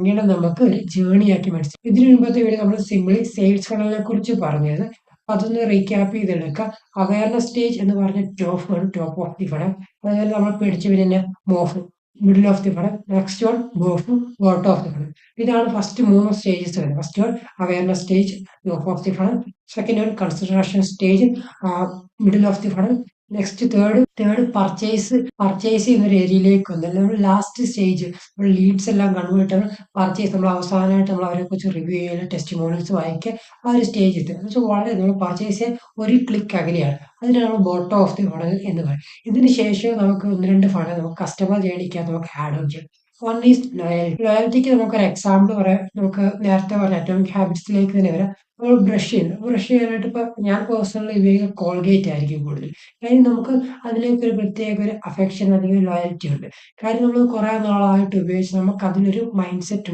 എങ്ങനെ നമുക്ക് ഒരു ജേർണി ആക്കി മനസ്സിലാക്കാം. ഇതിനു മുമ്പത്തെ വീഡിയോ നമ്മൾ സിംപ്ലി സെയിൽസ് ഫണലിനെ കുറിച്ച് പറഞ്ഞത്. അതൊന്ന് റീക്യാപ്പ് ചെയ്തെടുക്കാം. അവയർനെസ് സ്റ്റേജ് എന്ന് പറഞ്ഞ ടോപ്പ് ഓഫ് ദി ഫണൽ. അതുപോലെ നമ്മൾ പഠിച്ചു പിന്നെ morph middle of the funnel, next one morph bottom of the funnel. ഇതാണ് ഫസ്റ്റ് 3 സ്റ്റേജസ് വരുന്നത്. First one awareness stage, top of the funnel. Second one consideration stage, middle of the funnel. Next third purchase ചെയ്യുന്ന ഒരു ഏരിയയിലേക്ക് വന്നു. നമ്മൾ last stage നമ്മൾ Leeds എല്ലാം convert purchase നമ്മൾ അവസാനമായിട്ട് നമ്മൾ അവരെ കുറിച്ച് റിവ്യൂ ചെയ്യുക, ടെസ്റ്റിമോണിയൽസ് വായിക്കുക, ആ ഒരു സ്റ്റേജ് എത്തുക. എന്ന് വെച്ചാൽ വളരെ നമ്മൾ പർച്ചേസ് ചെയ്യാൻ ഒരു ക്ലിക്ക് അകലെയാണ്. അതിനാണ് ബോട്ടം ഓഫ് ദി ഫണൽ എന്ന് പറയുന്നത്. ഇതിന് ശേഷം നമുക്ക് 1-2 ഫണൽ നമുക്ക് കസ്റ്റമർ ജേണിക്കകത്ത് നമുക്ക് ആഡ് ഓൺ ചെയ്യാം. വൺ ഈസ് ലോയൽറ്റിക്ക് നമുക്കൊരു എക്സാമ്പിൾ പറയാം. നമുക്ക് നേരത്തെ പറഞ്ഞ അറ്റോമിക് ഹാബിറ്റ്സിലേക്ക് തന്നെ വരാം. നമ്മൾ ബ്രഷ് ചെയ്യാനായിട്ട് ഇപ്പോൾ ഞാൻ പേഴ്സണലി ഉപയോഗിക്കുന്ന കോൾഗേറ്റ് ആയിരിക്കും കൂടുതൽ. കാര്യം നമുക്ക് അതിലേക്ക് ഒരു പ്രത്യേക ഒരു അഫെക്ഷൻ അല്ലെങ്കിൽ ലോയൽറ്റി ഉണ്ട്. കാര്യം നമ്മൾ കുറേ നാളായിട്ട് ഉപയോഗിച്ച് നമുക്ക് അതിനൊരു മൈൻഡ് സെറ്റ് ഉണ്ട്.